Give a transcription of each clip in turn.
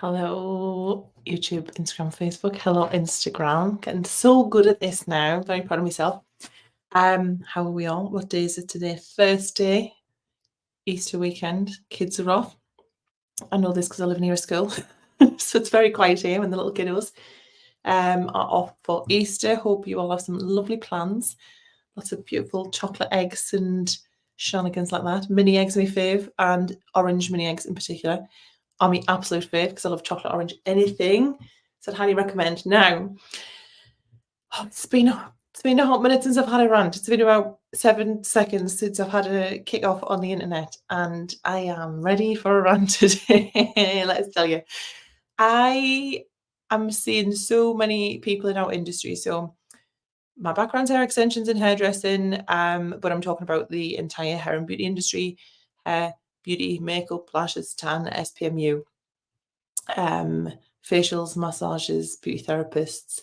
Hello, YouTube, Instagram, Facebook. Hello, Instagram. Getting so good at this now. Very proud of myself. How are we all? What day is it today? Thursday, Easter weekend. Kids are off. I know this because I live near a school. So it's very quiet here when the little kiddos are off for Easter. Hope you all have some lovely plans. Lots of beautiful chocolate eggs and shenanigans like that. Mini eggs are my fave, and orange mini eggs in particular are my absolute fave because I love chocolate orange anything. So I'd highly recommend. Now, it's been a hot minute since I've had a rant. It's been about 7 seconds since I've had a kick off on the internet, and I am ready for a rant today. Let's tell you. I am seeing so many people in our industry. So my background's hair extensions and hairdressing, but I'm talking about the entire hair and beauty industry, hair, beauty, makeup, lashes, tan, SPMU, facials, massages, beauty therapists,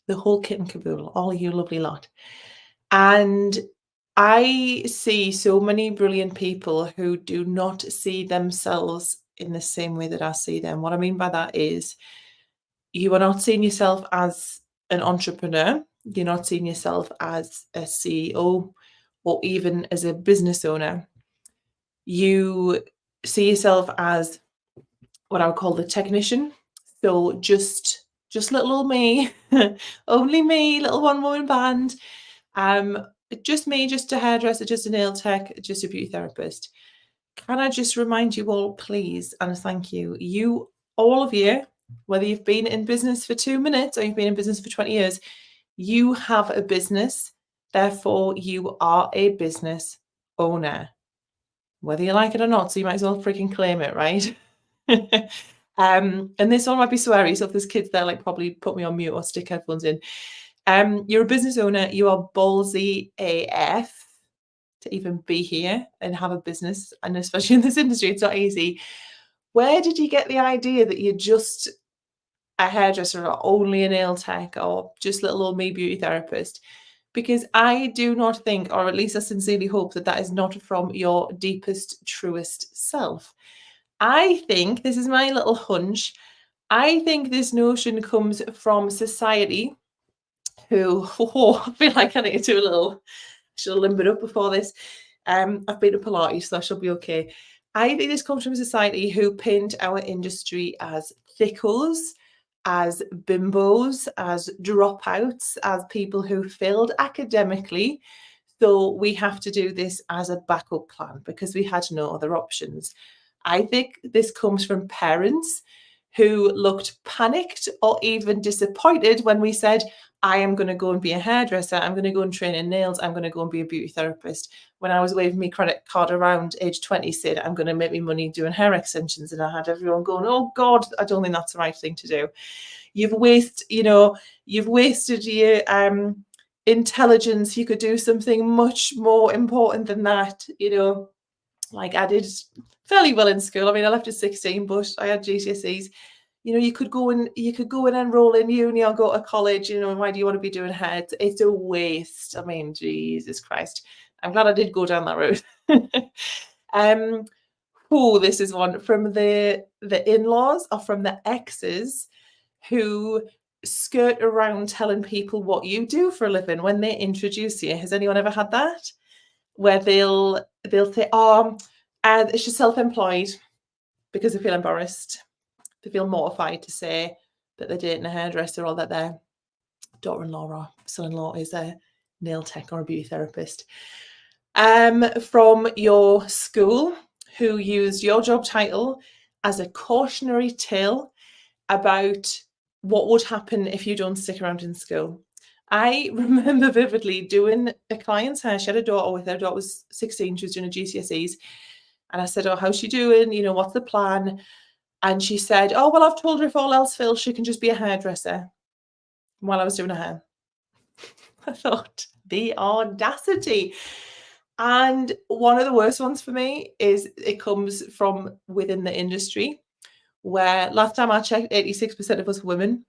the whole kit and caboodle, all you lovely lot. And I see so many brilliant people who do not see themselves in the same way that I see them. What I mean by that is you are not seeing yourself as an entrepreneur, you're not seeing yourself as a CEO or even as a business owner. You see yourself as what I would call the technician. So just little old me, only me, little one woman band. Just me, just a hairdresser, just a nail tech, just a beauty therapist. Can I just remind you all, please, and thank you, all of you, whether you've been in business for 2 minutes or you've been in business for 20 years, you have a business. Therefore, you are a business owner, whether you like it or not. So you might as well freaking claim it, right? And this one might be sweary, so if there's kids there, like probably put me on mute or stick headphones in. You're a business owner, you are ballsy AF to even be here and have a business, and especially in this industry, it's not easy. Where did you get the idea that you're just a hairdresser or only a nail tech or just little old me beauty therapist? Because I do not think, or at least I sincerely hope, that that is not from your deepest, truest self. I think, this is my little hunch, I think this notion comes from society who, I feel like I need to do a little, should have limbered up before this. I've been to Pilates, so I shall be okay. I think this comes from society who paint our industry as thickos, as bimbos, as dropouts, as people who failed academically. So we have to do this as a backup plan because we had no other options. I think this comes from parents who looked panicked or even disappointed when we said, I am going to go and be a hairdresser. I'm going to go and train in nails. I'm going to go and be a beauty therapist. When I was waving my credit card around age 20, said, I'm going to make me money doing hair extensions. And I had everyone going, oh God, I don't think that's the right thing to do. You've wasted your intelligence. You could do something much more important than that. Like I did fairly well in school. I mean, I left at 16, but I had GCSEs. You could go and enroll in uni or go to college. Why do you want to be doing hair? It's a waste. I mean, Jesus Christ. I'm glad I did go down that road. This is one from the in-laws or from the exes who skirt around telling people what you do for a living when they introduce you. Has anyone ever had that? Where they'll say, it's just self-employed, because they feel embarrassed. They feel mortified to say that they're dating a hairdresser or that their daughter-in-law or son-in-law is a nail tech or a beauty therapist. From your school, who used your job title as a cautionary tale about what would happen if you don't stick around in school. I remember vividly doing a client's hair. She had a daughter with her. Her daughter was 16. She was doing her GCSEs. And I said, how's she doing? What's the plan? And she said, well, I've told her if all else fails, she can just be a hairdresser while I was doing her hair. I thought, the audacity. And one of the worst ones for me is it comes from within the industry, where last time I checked, 86% of us women,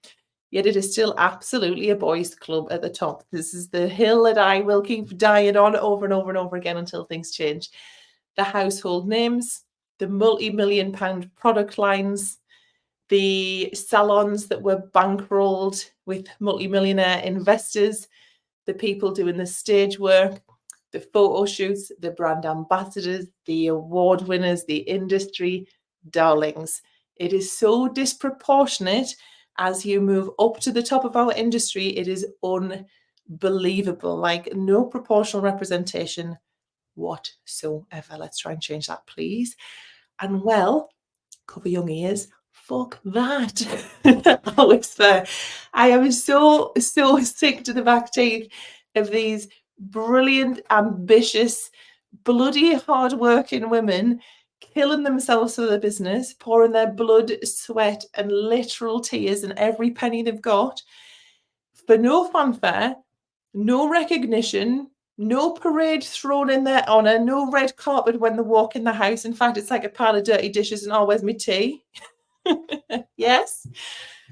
yet it is still absolutely a boys' club at the top. This is the hill that I will keep dying on over and over and over again until things change. The household names, the multi-million-pound product lines, the salons that were bankrolled with multimillionaire investors, the people doing the stage work, the photo shoots, the brand ambassadors, the award winners, the industry darlings. It is so disproportionate as you move up to the top of our industry. It is unbelievable, like no proportional representation whatsoever. Let's try and change that, please. And well, cover young ears. Fuck that. I whisper. I am so sick to the back teeth of these brilliant, ambitious, bloody hard-working women killing themselves for their business, pouring their blood, sweat, and literal tears and every penny they've got for no fanfare, no recognition, no parade thrown in their honour, no red carpet when they walk in the house. In fact, it's like a pile of dirty dishes and, oh, where's my tea? Yes.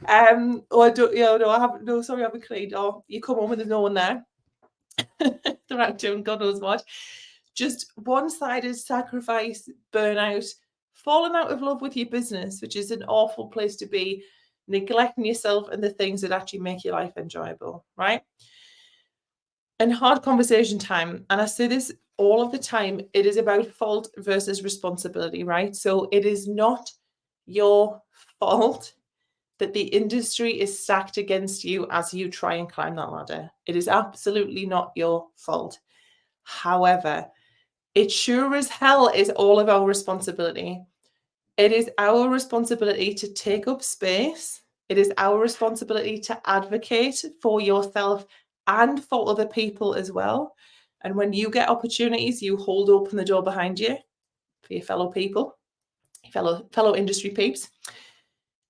Or I don't, no, I haven't, no, sorry, I haven't cleaned. Or you come home and there's no one there. They're out doing God knows what. Just one-sided sacrifice, burnout, falling out of love with your business, which is an awful place to be, neglecting yourself and the things that actually make your life enjoyable, right? And hard conversation time, and I say this all of the time, it is about fault versus responsibility, right? So it is not your fault that the industry is stacked against you as you try and climb that ladder. It is absolutely not your fault. However, it sure as hell is all of our responsibility. It is our responsibility to take up space. It is our responsibility to advocate for yourself and for other people as well. And when you get opportunities, you hold open the door behind you for your fellow people, fellow industry peeps.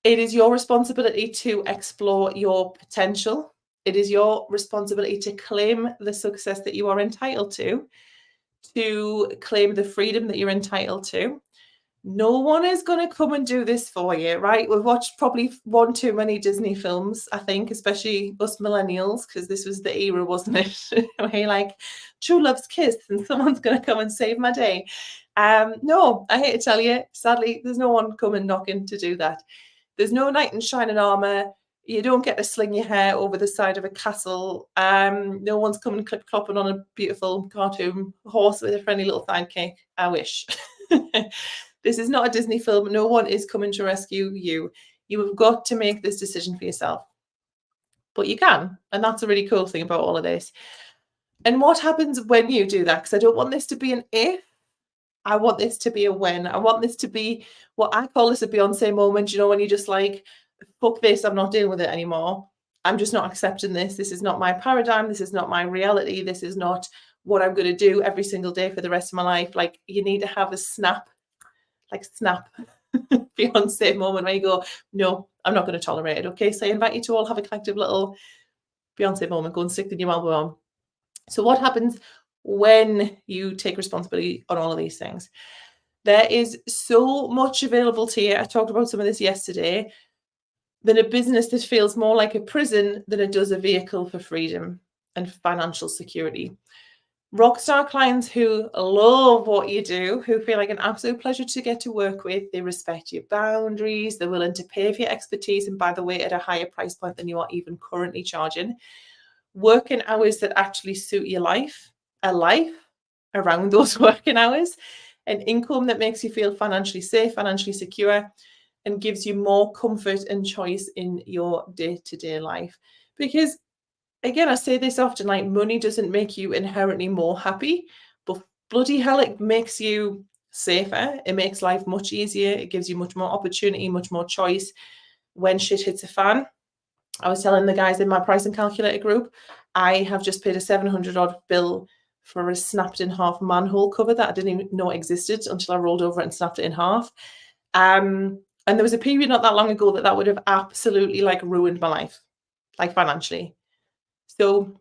It is your responsibility to explore your potential. It is your responsibility to claim the success that you are entitled to claim the freedom that you're entitled to. No one is going to come and do this for you, right? We've watched probably one too many Disney films, I think, especially us millennials, because this was the era, wasn't it? Where like, true love's kiss and someone's going to come and save my day. No, I hate to tell you, sadly, there's no one coming knocking to do that. There's no knight in shining armour. You don't get to sling your hair over the side of a castle. No one's coming clip-clopping on a beautiful cartoon horse with a friendly little sidekick. I wish. This is not a Disney film. No one is coming to rescue you. You have got to make this decision for yourself. But you can. And that's a really cool thing about all of this. And what happens when you do that? Because I don't want this to be an if. I want this to be a when. I want this to be what I call this a Beyonce moment. You know, when you're just like, fuck this, I'm not dealing with it anymore. I'm just not accepting this. This is not my paradigm. This is not my reality. This is not what I'm going to do every single day for the rest of my life. Like, you need to have a snap Beyonce moment where you go, no, I'm not going to tolerate it. Okay, so I invite you to all have a collective little Beyonce moment. Go and stick the new album on. So what happens when you take responsibility on all of these things? There is so much available to you. I talked about some of this yesterday. Than a business that feels more like a prison than it does a vehicle for freedom and financial security. Rockstar clients who love what you do, who feel like an absolute pleasure to get to work with, they respect your boundaries, they're willing to pay for your expertise, and by the way, at a higher price point than you are even currently charging. Working hours that actually suit your life, a life around those working hours, an income that makes you feel financially safe, financially secure, and gives you more comfort and choice in your day-to-day life. Because again, I say this often, like, money doesn't make you inherently more happy, but bloody hell, it makes you safer. It makes life much easier. It gives you much more opportunity, much more choice when shit hits a fan. I was telling the guys in my pricing calculator group, I have just paid a 700 odd bill for a snapped in half manhole cover that I didn't even know existed until I rolled over it and snapped it in half. And there was a period not that long ago that would have absolutely like ruined my life, like financially. So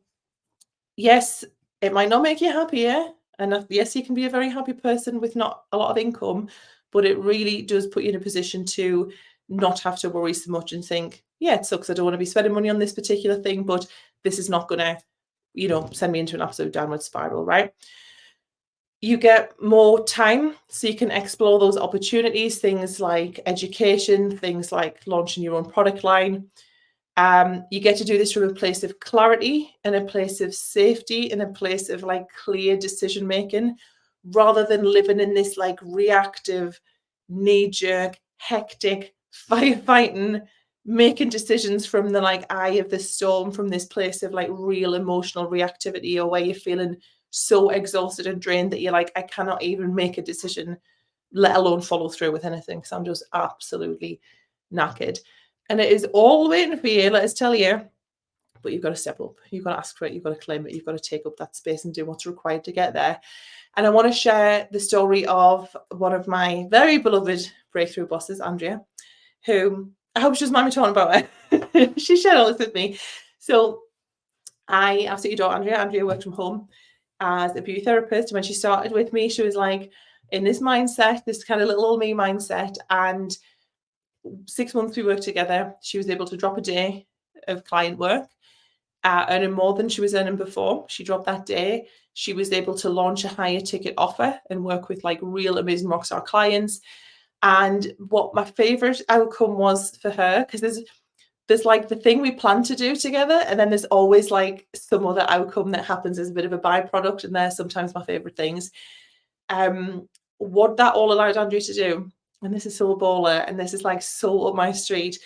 yes, it might not make you happier. And yes, you can be a very happy person with not a lot of income, but it really does put you in a position to not have to worry so much and think, yeah, it sucks. I don't want to be spending money on this particular thing, but this is not going to, send me into an absolute downward spiral, right? You get more time, so you can explore those opportunities, things like education, things like launching your own product line. You get to do this from a place of clarity and a place of safety and a place of like clear decision making, rather than living in this like reactive, knee-jerk, hectic, firefighting, making decisions from the like eye of the storm, from this place of like real emotional reactivity, or where you're feeling so exhausted and drained that you're like, I cannot even make a decision, let alone follow through with anything, because I'm just absolutely knackered. And it is all waiting for you, let us tell you. But you've got to step up. You've got to ask for it. You've got to claim it. You've got to take up that space and do what's required to get there. And I want to share the story of one of my very beloved breakthrough bosses, Andrea, who I hope she doesn't mind me talking about her. She shared all this with me. So I absolutely adore Andrea. Andrea worked from home as a beauty therapist. And when she started with me, she was like in this mindset, this kind of little old me mindset. And 6 months we worked together, she was able to drop a day of client work, earning more than she was earning before. She dropped that day. She was able to launch a higher ticket offer and work with like real amazing rockstar clients. And what my favorite outcome was for her, because there's like the thing we plan to do together, and then there's always like some other outcome that happens as a bit of a byproduct, and they're sometimes my favorite things. What that all allowed Andrea to do, and this is so a baller, and this is like so up my street,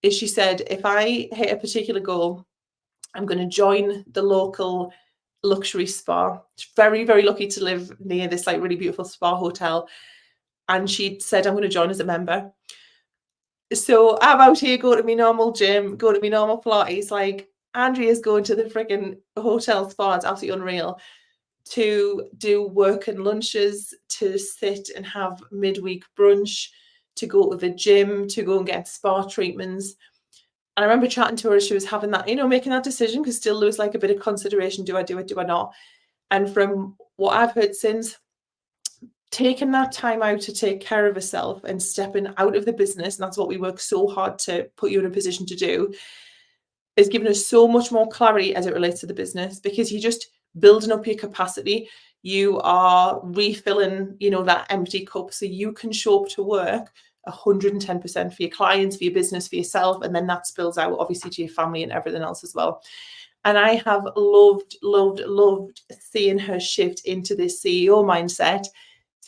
is she said, if I hit a particular goal, I'm going to join the local luxury spa. She's very, very lucky to live near this like really beautiful spa hotel. And she said, I'm going to join as a member. So I'm out here going to my normal gym, going to my normal Pilates. Like Andrea's going to the freaking hotel spa. It's absolutely unreal. To do work and lunches, to sit and have midweek brunch, to go to the gym, to go and get spa treatments. And I remember chatting to her as she was having that, making that decision, because still there was like a bit of consideration. Do I do it? Do I not? And from what I've heard since, taking that time out to take care of herself and stepping out of the business, and that's what we work so hard to put you in a position to do, is giving us so much more clarity as it relates to the business, because you're just building up your capacity. You are refilling, that empty cup, so you can show up to work 110% for your clients, for your business, for yourself, and then that spills out obviously to your family and everything else as well. And I have loved seeing her shift into this CEO mindset,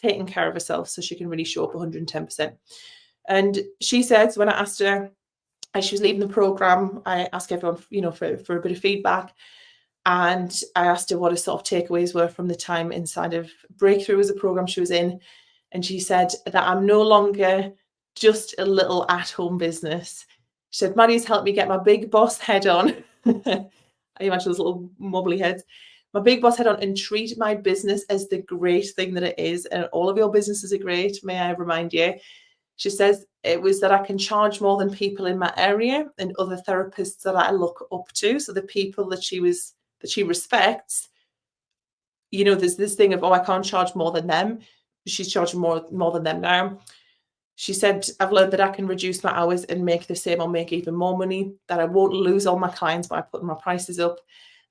taking care of herself so she can really show up 110%. And she said, so when I asked her as she was leaving the program, I asked everyone, for a bit of feedback. And I asked her what her sort of takeaways were from the time inside of Breakthrough as a program she was in. And she said that I'm no longer just a little at-home business. She said, Maddi's helped me get my big boss head on. I imagine those little wobbly heads. My big boss head on, and treat my business as the great thing that it is. And all of your businesses are great, may I remind you. She says it was that I can charge more than people in my area and other therapists that I look up to. So the people that she respects, there's this thing of, I can't charge more than them. She's charging more than them now. She said, I've learned that I can reduce my hours and make the same or make even more money, that I won't lose all my clients by putting my prices up,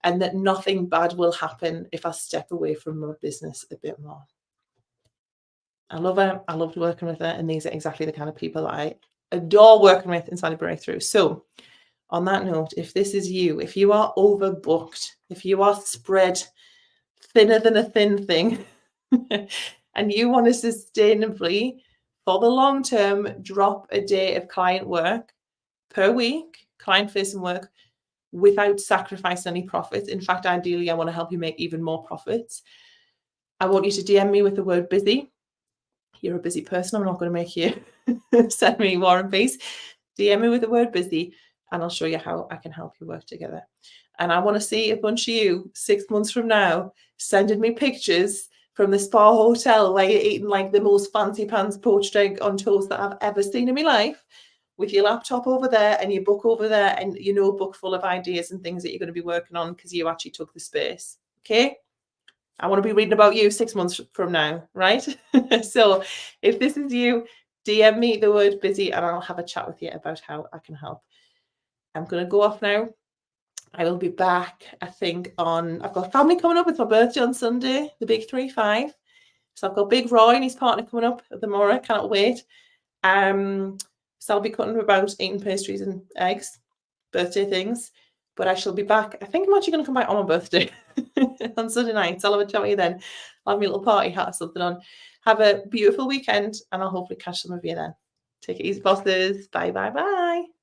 and that nothing bad will happen if I step away from my business a bit more. I love her. I loved working with her. And these are exactly the kind of people that I adore working with inside of Breakthrough. So on that note, if this is you, if you are overbooked, if you are spread thinner than a thin thing, and you want to sustainably, for the long term, drop a day of client work per week, client-facing work, without sacrificing any profits. In fact, ideally, I want to help you make even more profits. I want you to DM me with the word busy. You're a busy person. I'm not going to make you send me War and Peace. DM me with the word busy, and I'll show you how I can help you work together. And I want to see a bunch of you 6 months from now sending me pictures from the spa hotel where you're eating like the most fancy pants poached egg on toast that I've ever seen in my life, with your laptop over there and your book over there and your notebook full of ideas and things that you're going to be working on because you actually took the space. Okay? I want to be reading about you 6 months from now, right? So if this is you, DM me the word busy and I'll have a chat with you about how I can help. I'm going to go off now. I will be back, I think, I've got family coming up. It's my birthday on Sunday, the big 3-5. So I've got Big Roy and his partner coming up at the Mora. Cannot wait. So I'll be cutting about eating pastries and eggs, birthday things. But I shall be back. I think I'm actually going to come back on my birthday on Sunday night. So I'll have a chat with you then. I'll have my little party hat or something on. Have a beautiful weekend, and I'll hopefully catch some of you then. Take it easy, bosses. Bye, bye, bye.